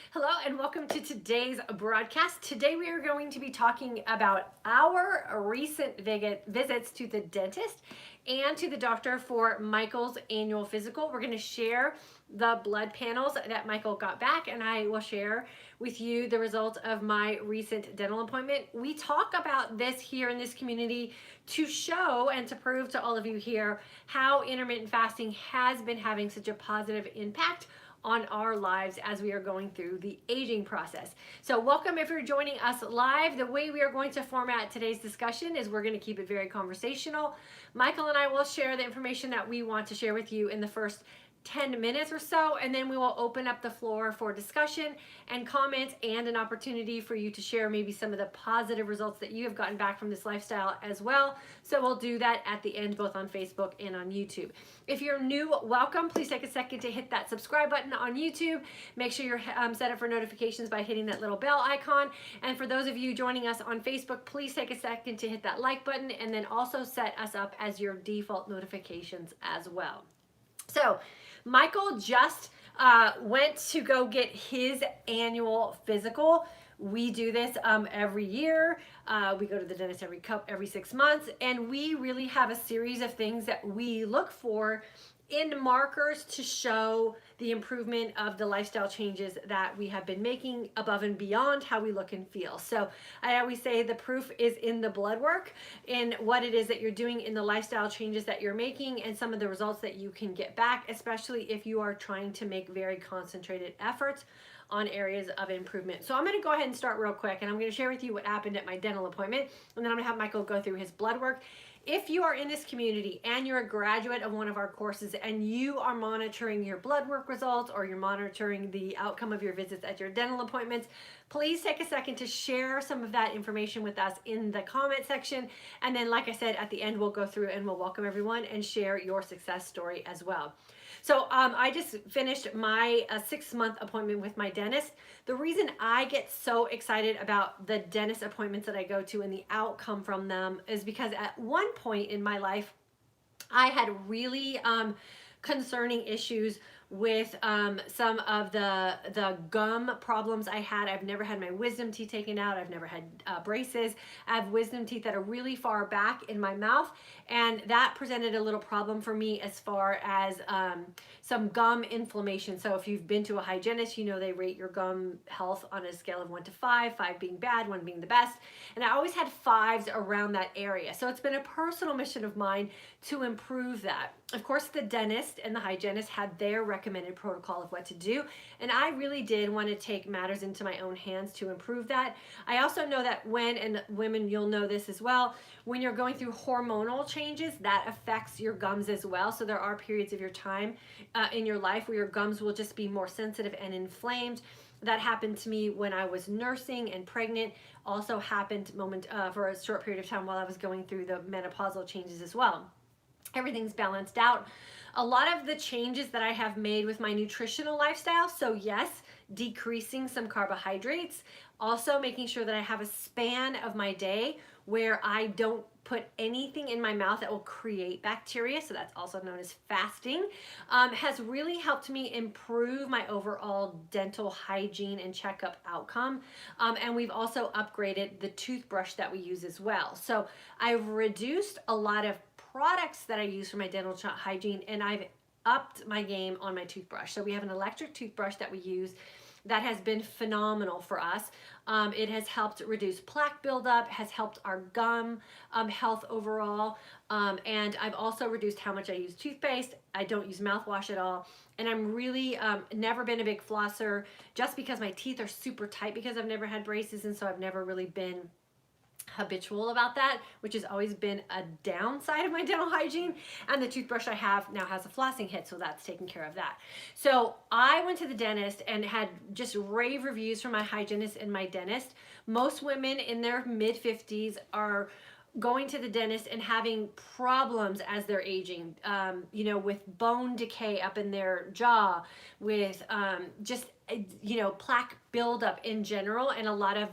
Hello and welcome to today's broadcast. Today we are going to be talking about our recent visits to the dentist and to the doctor for Michael's annual physical. We're going to share the blood panels that Michael got back, and I will share with you the results of my recent dental appointment. We talk about this here in this community to show and to prove to all of you here how intermittent fasting has been having such a positive impact on our lives as we are going through the aging process. So welcome if you're joining us live. The way we are going to format today's discussion is we're going to keep it very conversational. Michael and I will share the information that we want to share with you in the first 10 minutes or so, and then we will open up the floor for discussion and comments and an opportunity for you to share maybe some of the positive results that you have gotten back from this lifestyle as well. So we'll do that at the end, both on Facebook and on YouTube. If you're new, welcome. Please take a second to hit that subscribe button on YouTube. Make sure you're set up for notifications by hitting that little bell icon. And for those of you joining us on Facebook, please take a second to hit that like button and then also set us up as your default notifications as well. So Michael just went to go get his annual physical. We do this every year. We go to the dentist every 6 months, and we really have a series of things that we look for in markers to show the improvement of the lifestyle changes that we have been making above and beyond how we look and feel. So I always say the proof is in the blood work, in what it is that you're doing, in the lifestyle changes that you're making, and some of the results that you can get back, especially if you are trying to make very concentrated efforts on areas of improvement. So I'm going to go ahead and start real quick, and I'm going to share with you what happened at my dental appointment, and then I'm going to have Michael go through his blood work. If you are in this community and you're a graduate of one of our courses and you are monitoring your blood work results or you're monitoring the outcome of your visits at your dental appointments, please take a second to share some of that information with us in the comment section. And then, like I said, at the end, we'll go through and we'll welcome everyone and share your success story as well. So I just finished my 6-month appointment with my dentist. The reason I get so excited about the dentist appointments that I go to and the outcome from them is because at one point in my life, I had really concerning issues with some of the gum problems I had. I've never had my wisdom teeth taken out. I've never had braces. I have wisdom teeth that are really far back in my mouth, and that presented a little problem for me as far as some gum inflammation. So if you've been to a hygienist, you know they rate your gum health on a scale of 1 to 5, 5 being bad, 1 being the best. And I always had 5s around that area. So it's been a personal mission of mine to improve that. Of course, the dentist and the hygienist had their recommended protocol of what to do, and I really did want to take matters into my own hands to improve that. I also know that when, and women, you'll know this as well, when you're going through hormonal changes, that affects your gums as well. So there are periods of your time in your life where your gums will just be more sensitive and inflamed. That happened to me when I was nursing and pregnant. Also happened for a short period of time while I was going through the menopausal changes as well. Everything's balanced out. A lot of the changes that I have made with my nutritional lifestyle, so yes, decreasing some carbohydrates, also making sure that I have a span of my day where I don't put anything in my mouth that will create bacteria, so that's also known as fasting, has really helped me improve my overall dental hygiene and checkup outcome. And we've also upgraded the toothbrush that we use as well. So I've reduced a lot of products that I use for my dental hygiene, and I've upped my game on my toothbrush. So we have an electric toothbrush that we use that has been phenomenal for us. It has helped reduce plaque buildup, has helped our gum health overall, and I've also reduced how much I use toothpaste. I don't use mouthwash at all, and I'm really never been a big flosser just because my teeth are super tight because I've never had braces, and so I've never really been habitual about that, which has always been a downside of my dental hygiene. And the toothbrush I have now has a flossing hit, so that's taking care of that. So I went to the dentist and had just rave reviews from my hygienist and my dentist. Most women in their mid-50s are going to the dentist and having problems as they're aging, with bone decay up in their jaw, with plaque buildup in general, and a lot of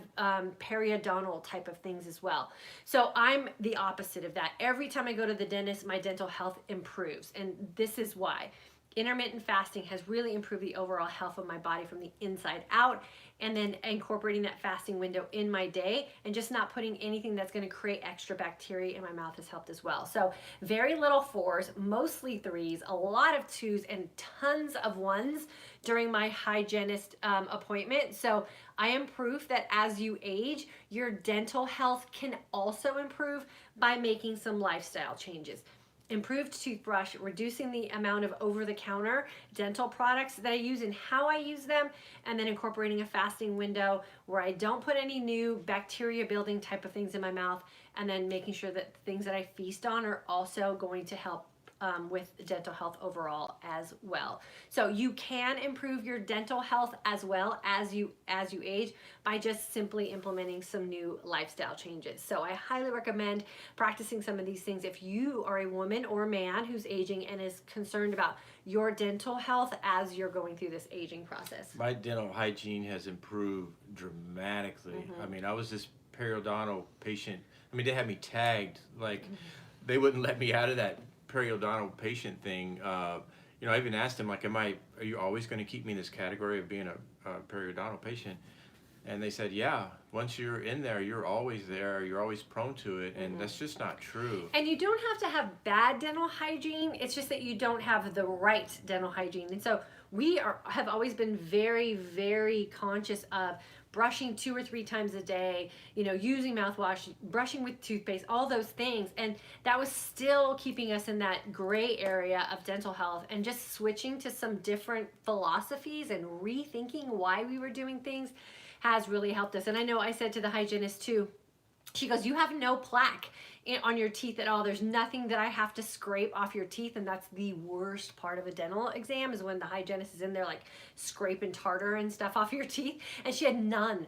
periodontal type of things as well. So I'm the opposite of that. Every time I go to the dentist, my dental health improves, and this is why. intermittent fasting has really improved the overall health of my body from the inside out, and then incorporating that fasting window in my day and just not putting anything that's going to create extra bacteria in my mouth has helped as well. So very little 4s, mostly 3s, a lot of 2s, and tons of 1s during my hygienist appointment. So I am proof that as you age, your dental health can also improve by making some lifestyle changes. Improved toothbrush, reducing the amount of over-the-counter dental products that I use and how I use them, and then incorporating a fasting window where I don't put any new bacteria building type of things in my mouth, and then making sure that the things that I feast on are also going to help with dental health overall as well. So you can improve your dental health as well as you age by just simply implementing some new lifestyle changes. So I highly recommend practicing some of these things if you are a woman or man who's aging and is concerned about your dental health as you're going through this aging process. My dental hygiene has improved dramatically. I mean, I was this periodontal patient. I mean, they had me tagged, like they wouldn't let me out of that periodontal patient thing. You know, I even asked them, like, are you always going to keep me in this category of being a periodontal patient? And they said, yeah, once you're in there, you're always there, you're always prone to it, and that's just not true. And you don't have to have bad dental hygiene, it's just that you don't have the right dental hygiene. And so we have always been very, very conscious of brushing 2 or 3 times a day, you know, using mouthwash, brushing with toothpaste, all those things. And that was still keeping us in that gray area of dental health, and just switching to some different philosophies and rethinking why we were doing things has really helped us. And I know I said to the hygienist too, she goes, you have no plaque on your teeth at all. There's nothing that I have to scrape off your teeth. And that's the worst part of a dental exam, is when the hygienist is in there like scraping tartar and stuff off your teeth. And she had none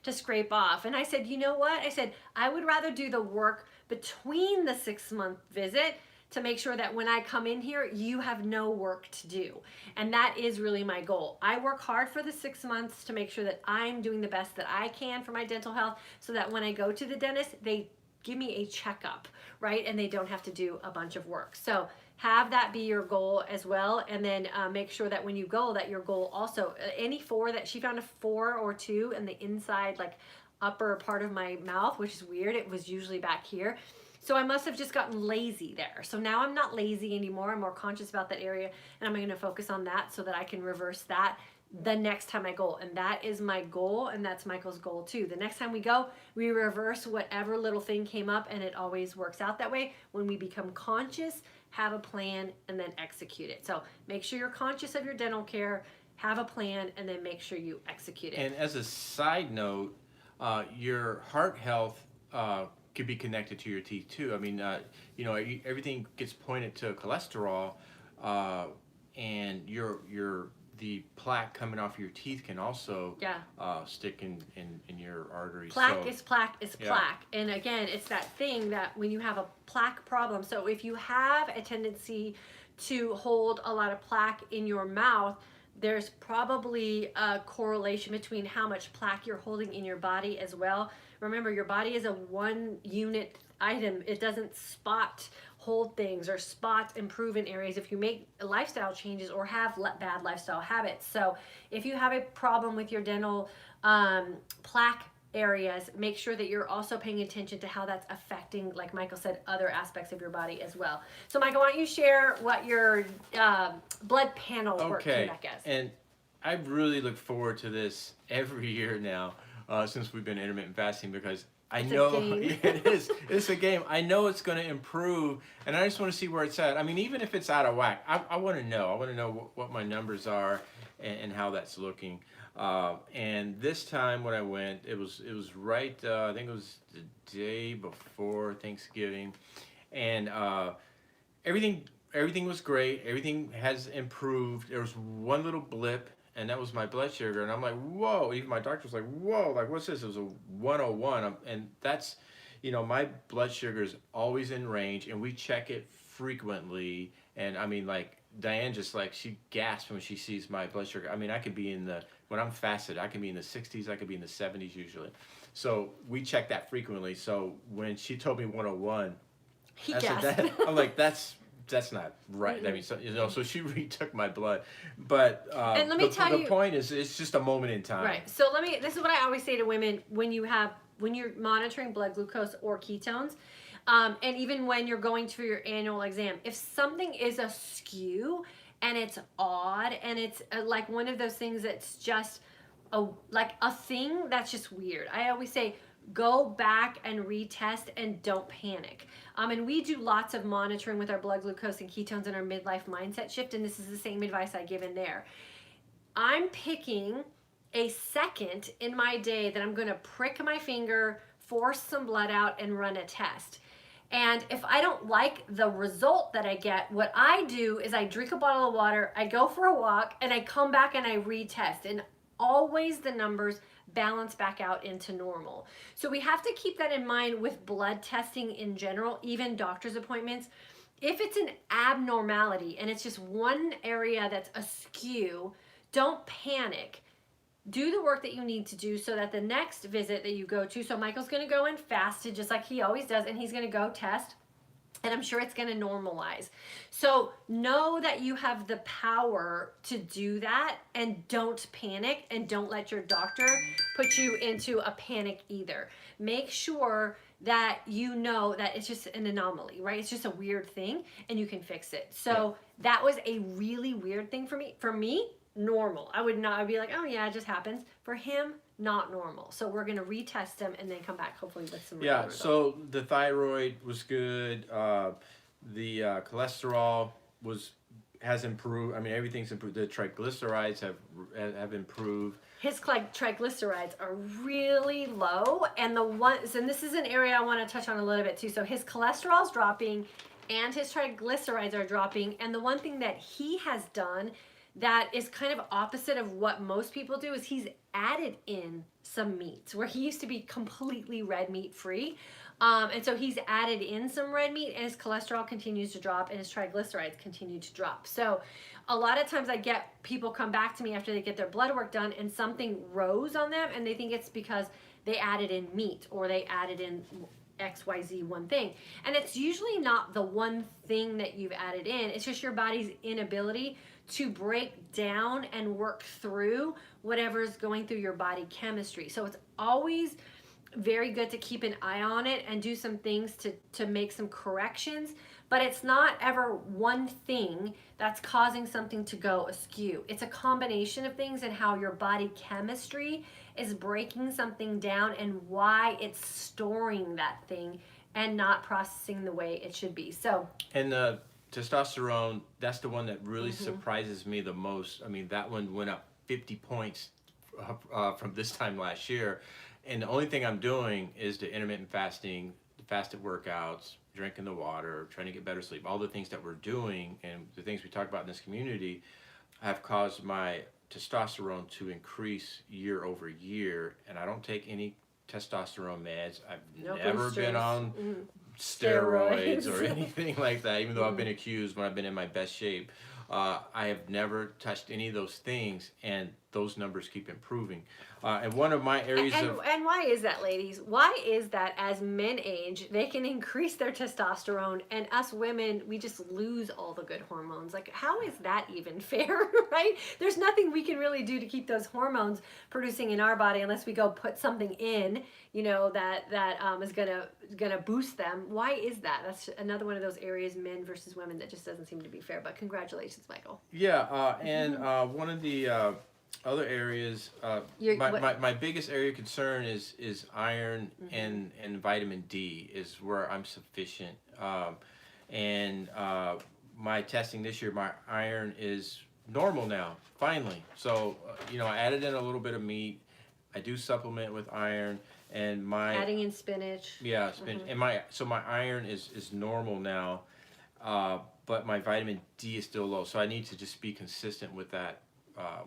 to scrape off. And I said, you know what? I said, I would rather do the work between the 6-month visit to make sure that when I come in here, you have no work to do. And that is really my goal. I work hard for the 6 months to make sure that I'm doing the best that I can for my dental health, so that when I go to the dentist, they give me a checkup, right? And they don't have to do a bunch of work. So have that be your goal as well. And then make sure that when you go, that your goal also, any 4 that she found, a 4 or 2 in the inside, like upper part of my mouth, which is weird. It was usually back here. So I must have just gotten lazy there. So now I'm not lazy anymore. I'm more conscious about that area, and I'm going to focus on that so that I can reverse that the next time I go. And that is my goal, and that's Michael's goal too. The next time we go, we reverse whatever little thing came up, and it always works out that way when we become conscious, have a plan, and then execute it. So make sure you're conscious of your dental care, have a plan, and then make sure you execute it. And as a side note, your heart health could be connected to your teeth too. I mean, you know, everything gets pointed to cholesterol, and the plaque coming off your teeth can also stick in your arteries. Plaque is plaque. And again, it's that thing that when you have a plaque problem, so if you have a tendency to hold a lot of plaque in your mouth, there's probably a correlation between how much plaque you're holding in your body as well. Remember, your body is a 1 unit item. It doesn't hold things or improve in areas if you make lifestyle changes or have bad lifestyle habits. So if you have a problem with your dental plaque areas, make sure that you're also paying attention to how that's affecting, like Michael said, other aspects of your body as well. So Michael, why don't you share what your blood panel work came back as? And I really look forward to this every year now, since we've been intermittent fasting, because I know it is. It's a game. I know it's going to improve, and I just want to see where it's at. I mean, even if it's out of whack, I want to know. I want to know what my numbers are and how that's looking. And this time when I went, it was right. I think it was the day before Thanksgiving, and everything was great. Everything has improved. There was one little blip, and that was my blood sugar. And I'm like, whoa. Even my doctor was like, whoa, like, what's this? It was a 101. And that's, you know, my blood sugar is always in range, and we check it frequently. And I mean, like, Diane just, like, she gasps when she sees my blood sugar. I mean, I could be when I'm fasted, I can be in the 60s, I could be in the 70s usually. So we check that frequently. So when she told me 101, he gasped. I'm like, that's that's not right. I mean, so, so she retook my blood, but and let me tell the you, point is, it's just a moment in time. Right. So this is what I always say to women when you're monitoring blood glucose or ketones, and even when you're going for your annual exam, if something is askew and it's odd and it's like one of those things that's just a thing that's just weird, I always say go back and retest and don't panic. And we do lots of monitoring with our blood glucose and ketones in our midlife mindset shift, and this is the same advice I give in there. I'm picking a second in my day that I'm going to prick my finger, force some blood out, and run a test. And if I don't like the result that I get, what I do is I drink a bottle of water, I go for a walk, and I come back and I retest. And always the numbers balance back out into normal. So we have to keep that in mind with blood testing in general, even doctor's appointments. If it's an abnormality and it's just one area that's askew, don't panic. Do the work that you need to do so that the next visit that you go to, so Michael's going to go in fasted just like he always does, and he's going to go test, and I'm sure it's going to normalize. So know that you have the power to do that, and don't panic, and don't let your doctor put you into a panic either. Make sure that you know that it's just an anomaly, right? It's just a weird thing, and you can fix it. So that was a really weird thing for me. For me, normal. I'd be like, oh yeah, it just happens. For him, not normal. So we're going to retest him and then come back hopefully with some results. So the thyroid was good. The cholesterol has improved. I mean, everything's improved. The triglycerides have improved. His triglycerides are really low, and this is an area I want to touch on a little bit too. So his cholesterol's dropping and his triglycerides are dropping, and the one thing that he has done that is kind of opposite of what most people do is he's added in some meats where he used to be completely red meat free. And so he's added in some red meat, and his cholesterol continues to drop and his triglycerides continue to drop. So a lot of times I get people come back to me after they get their blood work done and something rose on them, and they think it's because they added in meat or they added in XYZ one thing. And it's usually not the one thing that you've added in. It's just your body's inability to break down and work through whatever's going through your body chemistry. So it's always very good to keep an eye on it and do some things to make some corrections, but it's not ever one thing that's causing something to go askew. It's a combination of things and how your body chemistry is breaking something down and why it's storing that thing and not processing the way it should be. So, and testosterone, that's the one that really surprises me the most. I mean, that one went up 50 points from this time last year. And the only thing I'm doing is the intermittent fasting, the fasted workouts, drinking the water, trying to get better sleep. All the things that we're doing and the things we talk about in this community have caused my testosterone to increase year over year. And I don't take any testosterone meds. I've never been on steroids or anything like that, even though I've been accused when I've been in my best shape. I have never touched any of those things, and those numbers keep improving. And one of my areas and why is that, ladies? Why is that as men age, they can increase their testosterone, and us women, we just lose all the good hormones? Like, how is that even fair, right? There's nothing we can really do to keep those hormones producing in our body unless we go put something in, that is gonna boost them. Why is that? That's another one of those areas, men versus women, that just doesn't seem to be fair. But congratulations, Michael. Yeah, and one of the other areas, my biggest area of concern is iron and vitamin D is where I'm sufficient. And my testing this year, my iron is normal now, finally. So, I added in a little bit of meat. I do supplement with iron, and adding in spinach. Yeah, spinach. And my iron is normal now, but my vitamin D is still low. So I need to just be consistent with that.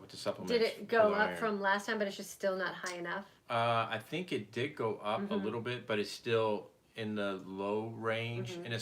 With the supplements. Did it go up from last time, but it's just still not high enough? I think it did go up a little bit, but it's still in the low range, Mm-hmm. and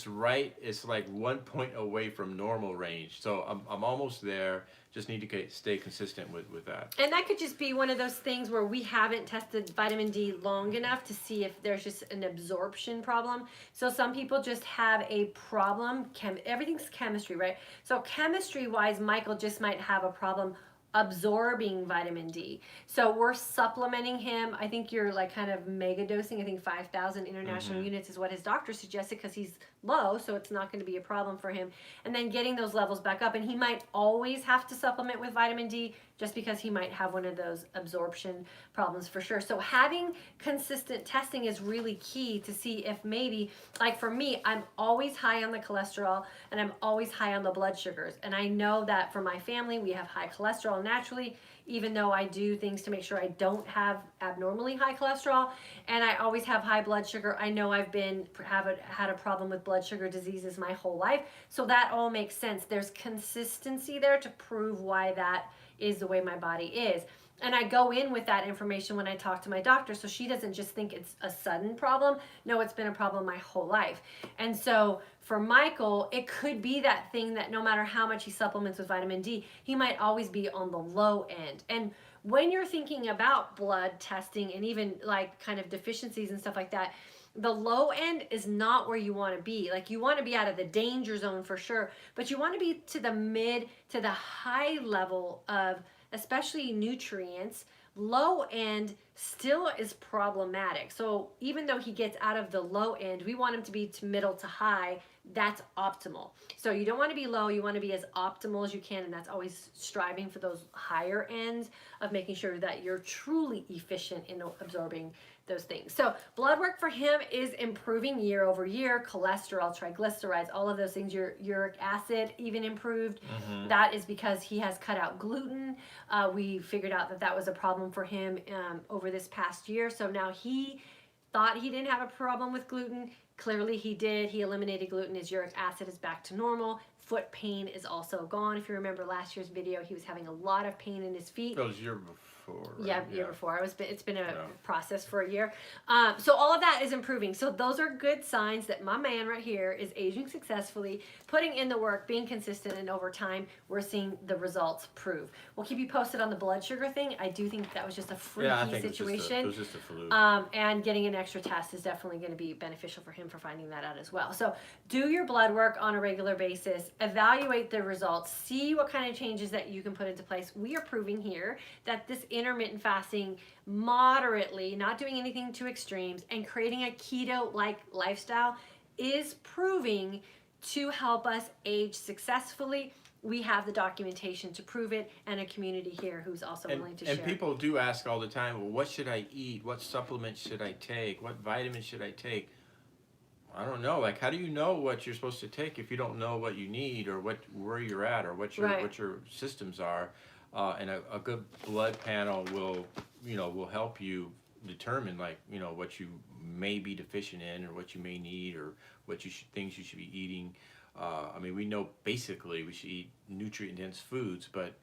it's like 1 point away from normal range. So I'm almost there. Just need to stay consistent with that. And that could just be one of those things where we haven't tested vitamin D long enough to see if there's just an absorption problem. So some people just have a problem. Everything's chemistry, right? So chemistry wise, Michael just might have a problem absorbing vitamin D. So we're supplementing him. I think you're like kind of mega dosing. I think 5,000 international units is what his doctor suggested because he's low, so it's not going to be a problem for him. And then getting those levels back up. And he might always have to supplement with vitamin D just because he might have one of those absorption problems for sure. So having consistent testing is really key to see if maybe, like for me, I'm always high on the cholesterol and I'm always high on the blood sugars. And I know that for my family, we have high cholesterol naturally, even though I do things to make sure I don't have abnormally high cholesterol, and I always have high blood sugar. I know I've had a problem with blood sugar diseases my whole life, so that all makes sense. There's consistency there to prove why that is the way my body is. And I go in with that information when I talk to my doctor, so she doesn't just think it's a sudden problem. No, it's been a problem my whole life. And so for Michael, it could be that thing that no matter how much he supplements with vitamin D, he might always be on the low end. And when you're thinking about blood testing and even like kind of deficiencies and stuff like that, the low end is not where you want to be. Like you want to be out of the danger zone for sure, but you want to be to the mid to the high level of especially nutrients. Low end still is problematic. So even though he gets out of the low end, we want him to be to middle to high. That's optimal. So you don't want to be low, you want to be as optimal as you can, and that's always striving for those higher ends of making sure that you're truly efficient in absorbing those things. So blood work for him is improving year over year. Cholesterol, triglycerides, all of those things. Your uric acid even improved. That is because he has cut out gluten. We figured out that that was a problem for him over this past year. So now he thought he didn't have a problem with gluten. Clearly he did. He eliminated gluten. His uric acid is back to normal. Foot pain is also gone. If you remember last year's video, he was having a lot of pain in his feet. That was year before. Right? Yeah, year before. It's been a process for a year. So all of that is improving. So those are good signs that my man right here is aging successfully, putting in the work, being consistent, and over time we're seeing the results prove. We'll keep you posted on the blood sugar thing. I do think that was just a freaky situation. It was just a fluke. And getting an extra test is definitely going to be beneficial for him for finding that out as well. So do your blood work on a regular basis. Evaluate the results. See what kind of changes that you can put into place. We are proving here that this intermittent fasting moderately, not doing anything to extremes, and creating a keto-like lifestyle is proving to help us age successfully. We have the documentation to prove it, and a community here who's also willing to share. And people do ask all the time, well, what should I eat? What supplements should I take? What vitamins should I take? I don't know. Like, how do you know what you're supposed to take if you don't know what you need or where you're at or what your systems are? And a good blood panel will help you determine what you may be deficient in or what you may need or things you should be eating. I mean, we know basically we should eat nutrient-dense foods, but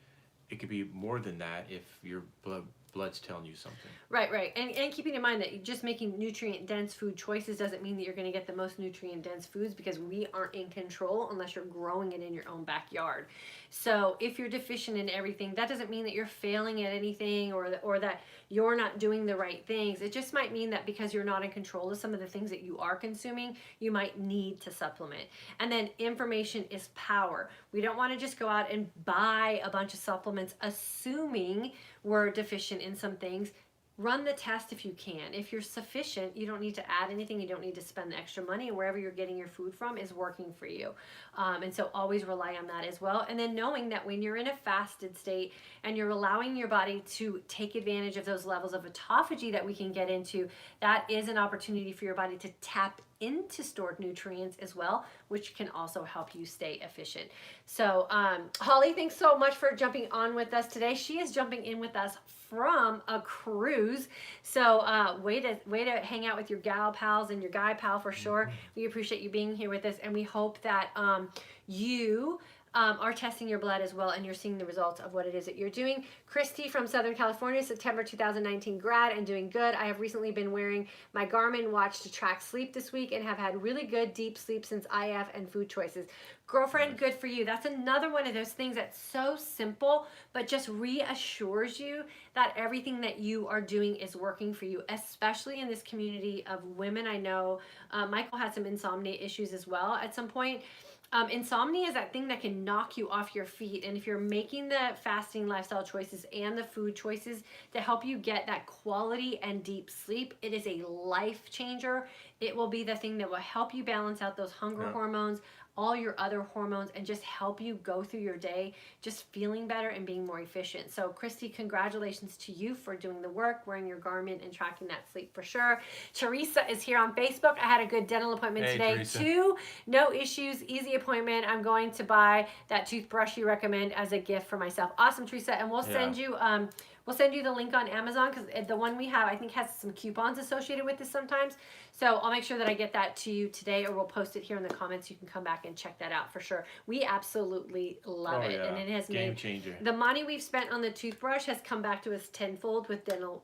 it could be more than that if your blood's telling you something. Right. And keeping in mind that just making nutrient-dense food choices doesn't mean that you're going to get the most nutrient-dense foods, because we aren't in control unless you're growing it in your own backyard. So if you're deficient in everything, that doesn't mean that you're failing at anything or that you're not doing the right things. It just might mean that because you're not in control of some of the things that you are consuming, you might need to supplement. And then information is power. We don't want to just go out and buy a bunch of supplements assuming we're deficient in some things. Run the test if you can. If you're sufficient, you don't need to add anything. You don't need to spend the extra money, and wherever you're getting your food from is working for you. And so always rely on that as well. And then knowing that when you're in a fasted state and you're allowing your body to take advantage of those levels of autophagy that we can get into, that is an opportunity for your body to tap into stored nutrients as well, which can also help you stay efficient. So Holly, thanks so much for jumping on with us today. She is jumping in with us from a cruise. So way to hang out with your gal pals and your guy pal for sure. We appreciate you being here with us, and we hope that you are testing your blood as well, and you're seeing the results of what it is that you're doing. Christy from Southern California, September 2019 grad and doing good. I have recently been wearing my Garmin watch to track sleep this week and have had really good deep sleep since IF and food choices. Girlfriend, good for you. That's another one of those things that's so simple, but just reassures you that everything that you are doing is working for you, especially in this community of women. I know Michael had some insomnia issues as well at some point. Insomnia is that thing that can knock you off your feet. And if you're making the fasting lifestyle choices and the food choices to help you get that quality and deep sleep, it is a life changer. It will be the thing that will help you balance out those hunger hormones, all your other hormones, and just help you go through your day just feeling better and being more efficient. So Christy, congratulations to you for doing the work, wearing your Garmin and tracking that sleep for sure. Teresa is here on Facebook. I had a good dental appointment today Teresa. too. No issues, easy appointment. I'm going to buy that toothbrush you recommend as a gift for myself. Awesome, Teresa. And we'll send you the link on Amazon, because the one we have, I think, has some coupons associated with this sometimes. So I'll make sure that I get that to you today, or we'll post it here in the comments. You can come back and check that out for sure. We absolutely love it. And it has game changer. The money we've spent on the toothbrush has come back to us tenfold with dental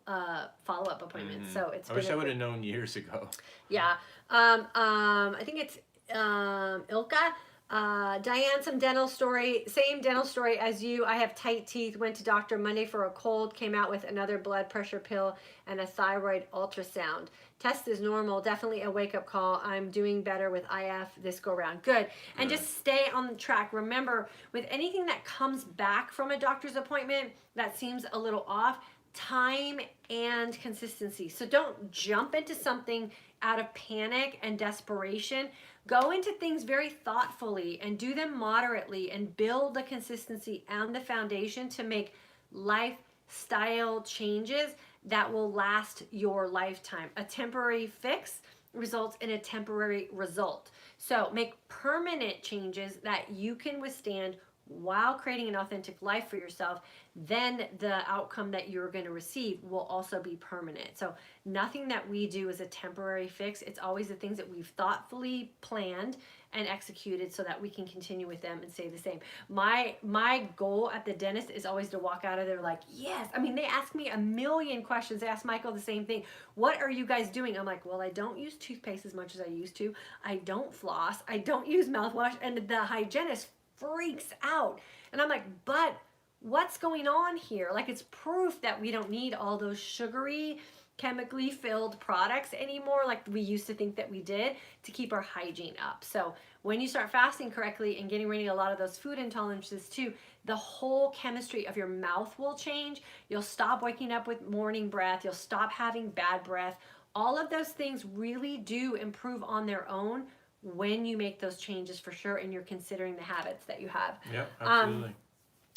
follow-up appointments. So it's I wish I would have known years ago. Yeah. I think it's Ilka. Diane, some dental story, same dental story as you. I have tight teeth, went to doctor Monday for a cold, came out with another blood pressure pill and a thyroid ultrasound. Test is normal, definitely a wake-up call. I'm doing better with IF this go round. Good. And just stay on the track. Remember, with anything that comes back from a doctor's appointment that seems a little off, time and consistency. So don't jump into something out of panic and desperation. Go into things very thoughtfully and do them moderately and build the consistency and the foundation to make lifestyle changes that will last your lifetime. A temporary fix results in a temporary result. So make permanent changes that you can withstand while creating an authentic life for yourself. Then the outcome that you're going to receive will also be permanent. So nothing that we do is a temporary fix. It's always the things that we've thoughtfully planned and executed so that we can continue with them and stay the same. My goal at the dentist is always to walk out of there like, yes. I mean, they ask me a million questions. They ask Michael the same thing. What are you guys doing? I'm like, well, I don't use toothpaste as much as I used to. I don't floss. I don't use mouthwash. And the hygienist freaks out. And I'm like, but what's going on here? Like, it's proof that we don't need all those sugary, chemically filled products anymore like we used to think that we did to keep our hygiene up. So when you start fasting correctly and getting rid of a lot of those food intolerances too, the whole chemistry of your mouth will change. You'll stop waking up with morning breath. You'll stop having bad breath. All of those things really do improve on their own when you make those changes for sure, and you're considering the habits that you have. Yeah, absolutely.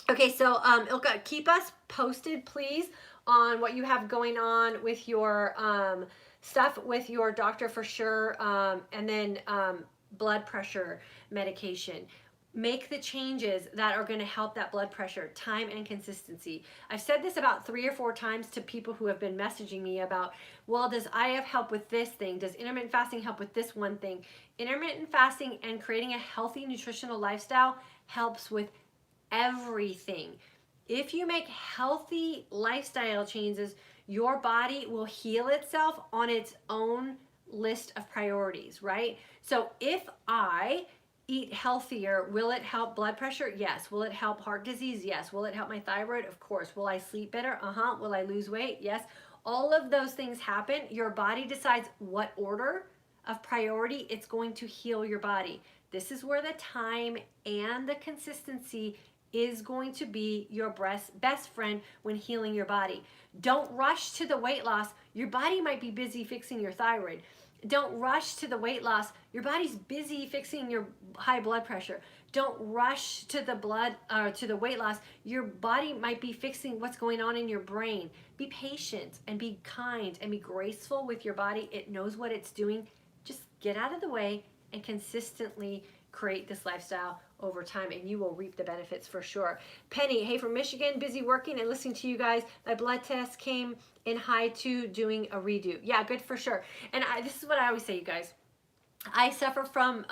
Okay, so Ilka, keep us posted, please, on what you have going on with your stuff with your doctor for sure, and then blood pressure medication. Make the changes that are going to help that blood pressure, time and consistency. I've said this about 3 or 4 times to people who have been messaging me about, well, does IF help with this thing? Does intermittent fasting help with this one thing? Intermittent fasting and creating a healthy nutritional lifestyle helps with everything. If you make healthy lifestyle changes, your body will heal itself on its own list of priorities, right? So if I eat healthier, will it help blood pressure? Yes. Will it help heart disease? Yes. Will it help my thyroid? Of course. Will I sleep better? Will I lose weight? Yes. All of those things happen. Your body decides what order of priority it's going to heal your body. This is where the time and the consistency is going to be your best friend when healing your body. Don't rush to the weight loss. Your body might be busy fixing your thyroid. Don't rush to the weight loss. Your body's busy fixing your high blood pressure. Don't rush to the weight loss. Your body might be fixing what's going on in your brain. Be patient and be kind and be graceful with your body. It knows what it's doing. Just get out of the way and consistently create this lifestyle over time, and you will reap the benefits for sure. Penny, hey, from Michigan, busy working and listening to you guys. My blood test came in high too, doing a redo. Yeah, good for sure. And this is what I always say, you guys. I suffer from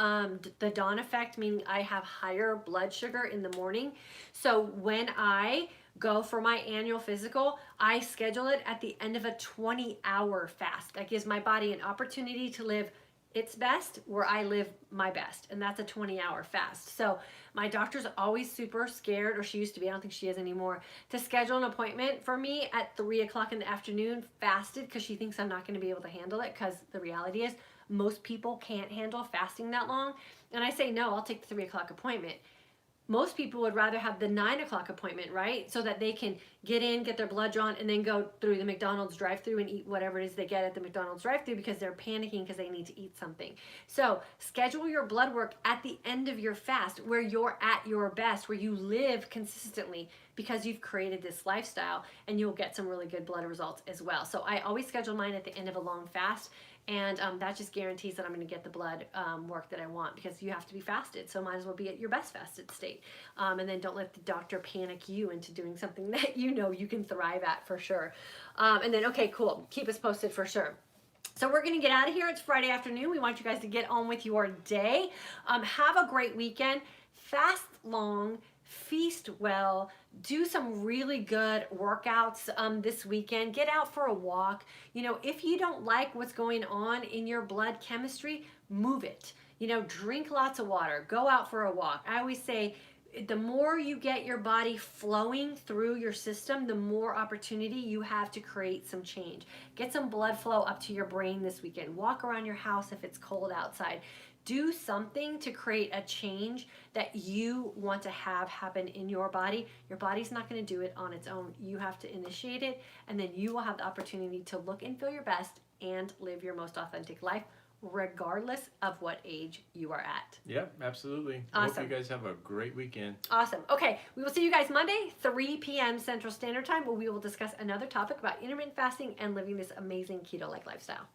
the dawn effect, meaning I have higher blood sugar in the morning. So when I go for my annual physical, I schedule it at the end of a 20-hour fast. That gives my body an opportunity to live its best where I live my best, and that's a 20-hour fast. So my doctor's always super scared, or she used to be, I don't think she is anymore, to schedule an appointment for me at 3 o'clock in the afternoon fasted, because she thinks I'm not going to be able to handle it, because the reality is most people can't handle fasting that long. And I say, no, I'll take the 3 o'clock appointment. Most people would rather have the 9 o'clock appointment, right? So that they can get in, get their blood drawn, and then go through the McDonald's drive-thru and eat whatever it is they get at the McDonald's drive-thru, because they're panicking because they need to eat something. So schedule your blood work at the end of your fast, where you're at your best, where you live consistently, because you've created this lifestyle, and you'll get some really good blood results as well. So I always schedule mine at the end of a long fast. And that just guarantees that I'm going to get the blood work that I want, because you have to be fasted. So might as well be at your best fasted state. And then don't let the doctor panic you into doing something that you know you can thrive at for sure. And then, okay, cool. Keep us posted for sure. So we're going to get out of here. It's Friday afternoon. We want you guys to get on with your day. Have a great weekend. Fast long. Feast well, do some really good workouts this weekend. Get out for a walk. You know, if you don't like what's going on in your blood chemistry, move it. You know, drink lots of water. Go out for a walk. I always say, the more you get your body flowing through your system, the more opportunity you have to create some change. Get some blood flow up to your brain this weekend. Walk around your house if it's cold outside. Do something to create a change that you want to have happen in your body. Your body's not going to do it on its own. You have to initiate it, and then you will have the opportunity to look and feel your best and live your most authentic life, regardless of what age you are at. Yep, absolutely. Awesome. I hope you guys have a great weekend. Awesome. Okay, we will see you guys Monday, 3 p.m. Central Standard Time, where we will discuss another topic about intermittent fasting and living this amazing keto-like lifestyle.